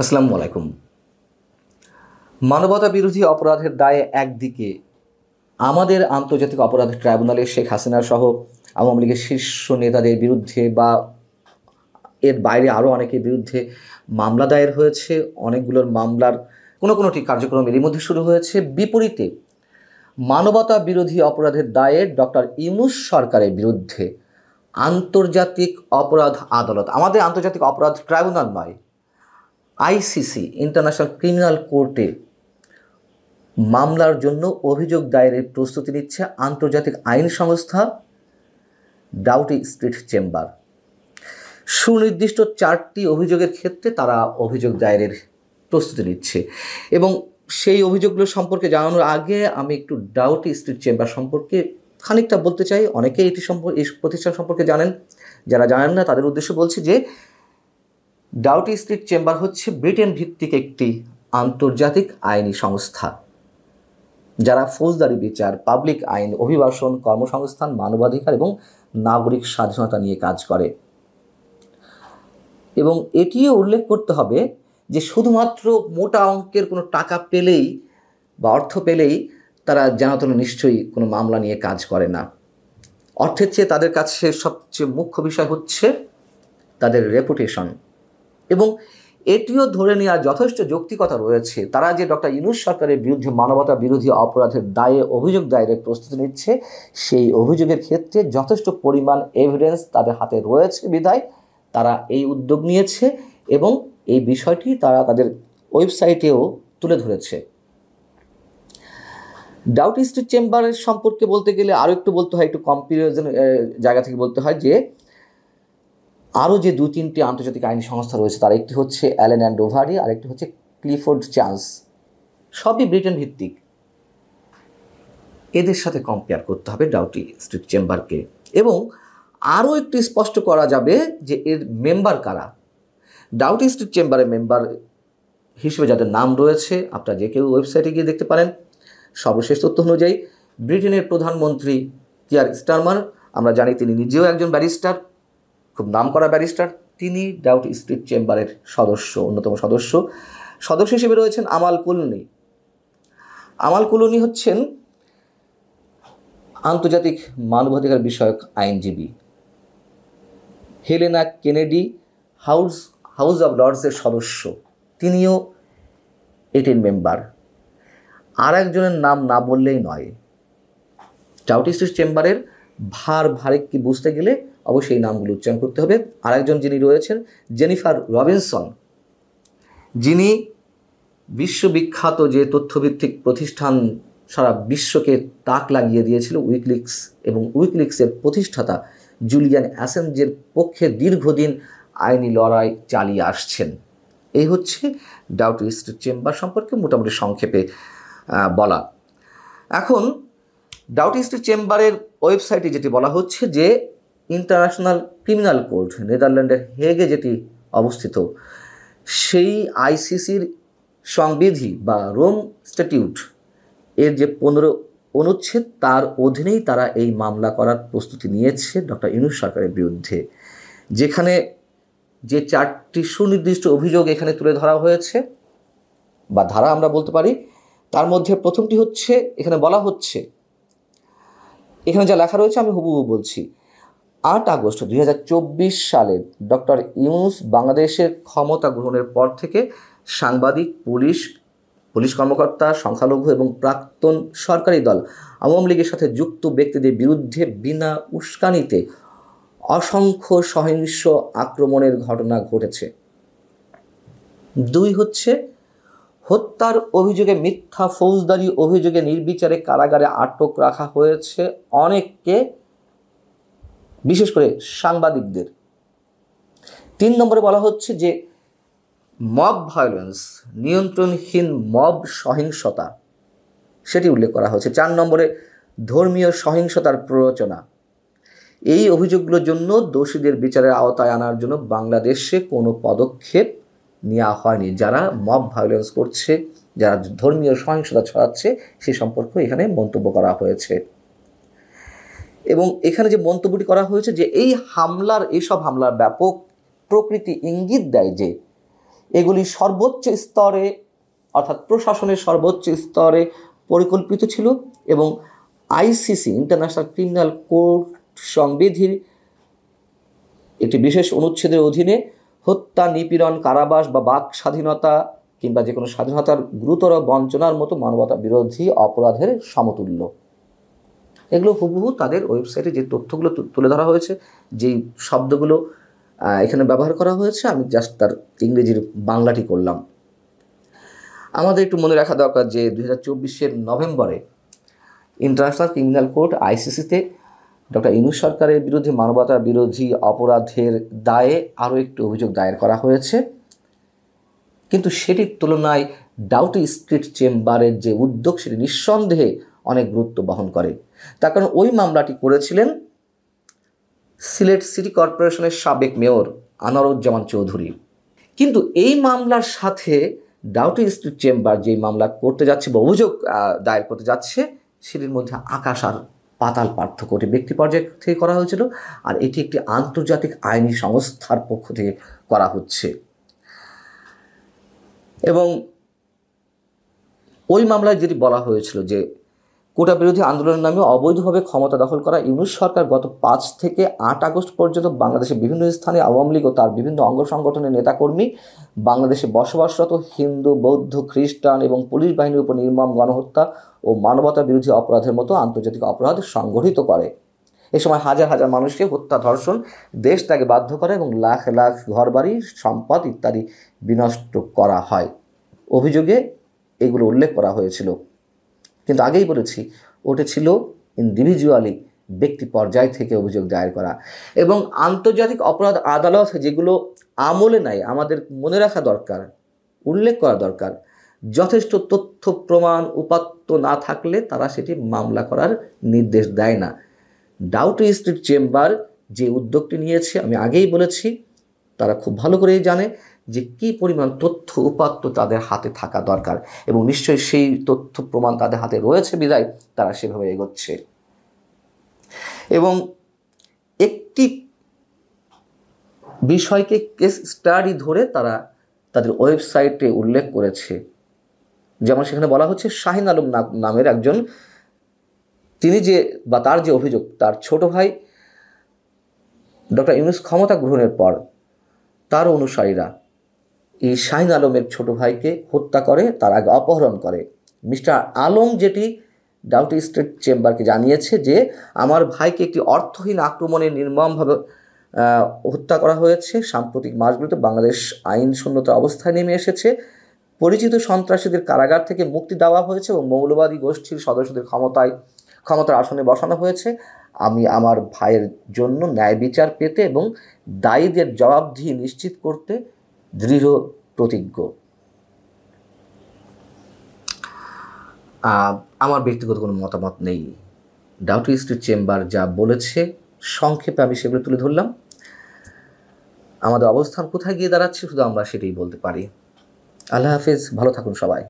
আসসালামু আলাইকুম। মানবতা বিরোধী অপরাধের দায়ে একদিকে আমাদের আন্তর্জাতিক অপরাধ ট্রাইব্যুনালে শেখ হাসিনা সহ আওয়ামী লীগের শীর্ষ নেতাদের বিরুদ্ধে বা এর বাইরে আরও অনেকের বিরুদ্ধে মামলা দায়ের হয়েছে। অনেকগুলোর মামলার কোনোটি কার্যক্রম এরই মধ্যে শুরু হয়েছে। বিপরীতে মানবতা বিরোধী অপরাধের দায়ে ডক্টর ইউনূস সরকারের বিরুদ্ধে আন্তর্জাতিক অপরাধ আদালত, আমাদের আন্তর্জাতিক অপরাধ ট্রাইব্যুনাল নয়, আইসিসি ইন্টারন্যাশনাল ক্রিমিনাল কোর্টে মামলার জন্য অভিযোগ দায়েরের প্রস্তুতি নিচ্ছে আন্তর্জাতিক আইন সংস্থা ডাউটি স্ট্রিট চেম্বার। সুনির্দিষ্ট 4টি অভিযোগের ক্ষেত্রে তারা অভিযোগ দায়েরের প্রস্তুতি নিচ্ছে এবং সেই অভিযোগগুলো সম্পর্কে জানানোর আগে আমি একটু ডাউটি স্ট্রিট চেম্বার সম্পর্কে খানিকটা বলতে চাই। অনেকে এই প্রতিষ্ঠান সম্পর্কে জানেন, যারা জানেন না তাদের উদ্দেশ্যে বলছি যে ডাউটি স্ট্রিট চেম্বার হচ্ছে ব্রিটেন ভিত্তিক একটি আন্তর্জাতিক আইনি সংস্থা যারা ফৌজদারি বিচার, পাবলিক আইন, অভিবাসন, কর্মসংস্থান, মানবাধিকার এবং নাগরিক স্বাধীনতা নিয়ে কাজ করে। এবং এটিও উল্লেখ করতে হবে যে শুধুমাত্র মোটা অঙ্কের কোনো টাকা পেলেই বা অর্থ পেলেই তারা যেন নিশ্চয়ই কোনো মামলা নিয়ে কাজ করে না। অর্থের চেয়ে তাদের কাছে সবচেয়ে মুখ্য বিষয় হচ্ছে তাদের রেপুটেশন। এবং এটিও ধরে নেওয়ার যথেষ্ট যৌক্তিকতা রয়েছে। তারা যে ডক্টর ইউনূস সরকারের বিরুদ্ধে মানবতা বিরোধী অপরাধের দায়ে অভিযোগ দায়েরের প্রস্তুতি নিচ্ছে, সেই অভিযোগের ক্ষেত্রে যথেষ্ট পরিমাণ এভিডেন্স তাদের হাতে রয়েছে বিধায় তারা এই উদ্যোগ নিয়েছে এবং এই বিষয়টি তারা তাদের ওয়েবসাইটেও তুলে ধরেছে। ডাউটি স্ট্রিট চেম্বারের সম্পর্কে বলতে গেলে আরও একটু বলতে হয়, একটু কম্পারিজন জায়গা থেকে বলতে হয় যে আরও যে 2-3টি আন্তর্জাতিক আইনি সংস্থা রয়েছে তার একটি হচ্ছে অ্যালেন অ্যান্ড ওভারি, আরেকটি হচ্ছে ক্লিফোর্ড চান্স, সবই ব্রিটেন ভিত্তিক। এদের সাথে কম্পেয়ার করতে হবে ডাউটি স্ট্রিট চেম্বারকে। এবং আরও একটু স্পষ্ট করা যাবে যে এর মেম্বার কারা। ডাউটি স্ট্রিট চেম্বারের মেম্বার হিসেবে যাদের নাম রয়েছে আপনারা যে কেউ ওয়েবসাইটে গিয়ে দেখতে পারেন। সর্বশেষ তথ্য অনুযায়ী ব্রিটেনের প্রধানমন্ত্রী কিয়ার স্টারমার, আমরা জানি তিনি নিজেও একজন ব্যারিস্টার, খুব নামকরা ব্যারিস্টার। তিনি ডাউটি স্ট্রিট চেম্বারের অন্যতম সদস্য হিসেবে রয়েছেন আমাল কুলুনি। আমাল কুলুনি হচ্ছেন আন্তর্জাতিক মানবাধিকার বিষয়ক আইনজীবী। হেলেনা কেনেডি হাউস অব লর্ডসের সদস্য, তিনিও এটির মেম্বার। আর একজনের নাম না বললেই নয়। ডাউটি স্ট্রিট চেম্বারের ভার কি বুঝতে গেলে অবশ্যই এই নামগুলো উচ্চারণ করতে হবে। আরেকজন যিনি রয়েছেন জেনিফার রবিনসন, যিনি বিশ্ববিখ্যাত যে তথ্যভিত্তিক প্রতিষ্ঠান সারা বিশ্বকে তাক লাগিয়ে দিয়েছিল উইকিলিক্স, এবং উইকিলিক্সের প্রতিষ্ঠাতা জুলিয়ান অ্যাসাঞ্জের পক্ষে দীর্ঘদিন আইনি লড়াই চালিয়ে আসছেন। এই হচ্ছে ডাউটি স্ট্রিট চেম্বার সম্পর্কে মোটামুটি সংক্ষেপে বলা। এখন ডাউটি স্ট্রিট চেম্বারের ওয়েবসাইটে যেটি বলা হচ্ছে যে ইন্টারন্যাশনাল ক্রিমিনাল কোর্ট, নেদারল্যান্ডের হেগে যেটি অবস্থিত, সেই আইসিসির সংবিধি বা রোম স্ট্যাটিউট এর যে 15 অনুচ্ছেদ তার অধীনেই তারা এই মামলা করার প্রস্তুতি নিয়েছে ডক্টর ইউনূস সরকারের বিরুদ্ধে। যেখানে যে 4টি সুনির্দিষ্ট অভিযোগ এখানে তুলে ধরা হয়েছে বা ধারা আমরা বলতে পারি, তার মধ্যে প্রথমটি হচ্ছে, এখানে বলা হচ্ছে, এখানে যা লেখা রয়েছে আমি হুবহু বলছি। 8 আগস্ট 2024 সালে ডক্টর ইউনূস বাংলাদেশের ক্ষমতা গ্রহণের পর থেকে সাংবাদিক, পুলিশ কর্মকর্তা, সংখ্যালঘু এবং প্রাক্তন সরকারি দল আওয়ামী লীগের সাথে যুক্ত ব্যক্তিদের বিরুদ্ধে বিনা উস্কানিতে অসংখ্য সহিংস আক্রমণের ঘটনা ঘটেছে। 2 হচ্ছে হত্যার অভিযোগে, মিথ্যা ফৌজদারি অভিযোগে নির্বিচারে কারাগারে আটক রাখা হয়েছে অনেককে, বিশেষ করে সাংবাদিকদের। 3 নম্বরে বলা হচ্ছে যে মব ভায়োলেন্স, নিয়ন্ত্রণহীন মব সহিংসতা, সেটি উল্লেখ করা হয়েছে। 4 নম্বরে ধর্মীয় সহিংসতার প্ররোচনা। এই অভিযোগগুলোর জন্য দোষীদের বিচারের আওতায় আনার জন্য বাংলাদেশে কোনো পদক্ষেপ নেওয়া হয়নি। যারা মব ভায়োলেন্স করছে, যারা ধর্মীয় সহিংসতা ছড়াচ্ছে, সে সম্পর্কে এখানে মন্তব্য করা হয়েছে। এবং এখানে যে মন্তব্যটি করা হয়েছে যে এইসব হামলার ব্যাপক প্রকৃতি ইঙ্গিত দেয় যে এগুলি সর্বোচ্চ স্তরে অর্থাৎ প্রশাসনের সর্বোচ্চ স্তরে পরিকল্পিত ছিল এবং আইসিসি ইন্টারন্যাশনাল ক্রিমিনাল কোর্ট সংবিধির একটি বিশেষ অনুচ্ছেদের অধীনে হত্যা, নিপীড়ন, কারাবাস বা বাক স্বাধীনতা কিংবা যে কোনো স্বাধীনতার গুরুতর বঞ্চনার মতো মানবতা বিরোধী অপরাধের সমতুল্য। এগুলো হুবহু তাদের ওয়েবসাইটে যে তথ্যগুলো তুলে ধরা হয়েছে, যেই শব্দগুলো এখানে ব্যবহার করা হয়েছে, আমি জাস্ট তার ইংরেজির বাংলাটি করলাম। আমাদের একটু মনে রাখা দরকার যে 2024 নভেম্বরে ইন্টারন্যাশনাল ক্রিমিনাল কোর্ট আইসিসিতে ডক্টর ইউনূস সরকারের বিরুদ্ধে মানবতা বিরোধী অপরাধের দায়ে আরও একটি অভিযোগ দায়ের করা হয়েছে, কিন্তু সেটির তুলনায় ডাউটি স্ট্রিট চেম্বারের যে উদ্যোগ সেটি নিঃসন্দেহে অনেক গুরুত্ব বহন করে। তার কারণ ওই মামলাটি করেছিলেন সিলেট সিটি কর্পোরেশনের সাবেক মেয়র আনোয়ারুজ্জামান চৌধুরী। কিন্তু এই মামলার সাথে ডাউটি স্ট্রিট চেম্বার যেই মামলা করতে যাচ্ছে বা অভিযোগ দায়ের করতে যাচ্ছে, সেটির মধ্যে আকাশ আর পাতাল পার্থক্য। এটি ব্যক্তি পর্যায় থেকে করা হয়েছিল, আর এটি একটি আন্তর্জাতিক আইনি সংস্থার পক্ষ থেকে করা হচ্ছে। এবং ওই মামলায় যেটি বলা হয়েছিল যে কোটা বিরোধী আন্দোলনের নামে অবৈধভাবে ক্ষমতা দখল করা ইউনূস সরকার গত 5 থেকে 8 আগস্ট পর্যন্ত বাংলাদেশের বিভিন্ন স্থানে আওয়ামী লীগ ও তার বিভিন্ন অঙ্গ সংগঠনের নেতাকর্মী, বাংলাদেশে বসবাসরত হিন্দু, বৌদ্ধ, খ্রিস্টান এবং পুলিশ বাহিনীর উপর নির্মম গণহত্যা ও মানবতা বিরোধী অপরাধের মতো আন্তর্জাতিক অপরাধ সংগঠিত করে। এ সময় হাজার হাজার মানুষকে হত্যা, ধর্ষণ, দেশ ত্যাগে বাধ্য করে এবং লাখ লাখ ঘরবাড়ি, সম্পদ ইত্যাদি বিনষ্ট করা হয়। অভিযোগে এগুলো উল্লেখ করা হয়েছিল, কিন্তু আগেই বলেছি ওটা ছিল ইন্ডিভিজুয়ালি ব্যক্তি পর্যায় থেকে অভিযোগ দায়ের করা। এবং আন্তর্জাতিক অপরাধ আদালত যেগুলো আমলে নাই, আমাদের মনে রাখা দরকার, উল্লেখ করা দরকার, যথেষ্ট তথ্য প্রমাণ উপাত্ত না থাকলে তারা সেটি মামলা করার নির্দেশ দেয় না। ডাউটি স্ট্রিট চেম্বার যে উদ্যোগটি নিয়েছে, আমি আগেই বলেছি, তারা খুব ভালো করেই জানে যে কী পরিমাণ তথ্য উপাত্ত তাদের হাতে থাকা দরকার, এবং নিশ্চয়ই সেই তথ্য প্রমাণ তাদের হাতে রয়েছে বিধায় তারা সেভাবে এগোচ্ছে। এবং একটি বিষয়কে কেস স্টাডি ধরে তারা তাদের ওয়েবসাইটে উল্লেখ করেছে। যেমন সেখানে বলা হচ্ছে শাহিন আলম নামের একজন, তিনি যে বা তার যে অভিযোগ, তার ছোট ভাই ডক্টর ইউনূস ক্ষমতা গ্রহণের পর তার অনুসারীরা এই শাহিন আলমের ছোট ভাইকে হত্যা করে, তার আগে অপহরণ করে। মিস্টার আলম যেটি ডাউটি স্ট্রিট চেম্বারকে জানিয়েছে যে আমার ভাইকে একটি অর্থহীন আক্রমণে নির্মমভাবে হত্যা করা হয়েছে। সাম্প্রতিক মাসগুলোতে বাংলাদেশ আইন শূন্যতার অবস্থায় নেমে এসেছে, পরিচিত সন্ত্রাসীদের কারাগার থেকে মুক্তি দেওয়া হয়েছে এবং মৌলবাদী গোষ্ঠীর সদস্যদের ক্ষমতার আসনে বসানো হয়েছে। আমি আমার ভাইয়ের জন্য ন্যায় বিচার পেতে এবং দায়ীদের জবাবদিহি নিশ্চিত করতে দৃঢ় প্রতিজ্ঞ। আমার ব্যক্তিগত কোনো মতামত নেই। ডাউটি স্ট্রিট চেম্বার যা বলেছে সংক্ষেপে আমি সেগুলো তুলে ধরলাম। আমাদের অবস্থান কোথায় গিয়ে দাঁড়াচ্ছে শুধু আমরা সেটাই বলতে পারি। আল্লাহ হাফেজ, ভালো থাকুন সবাই।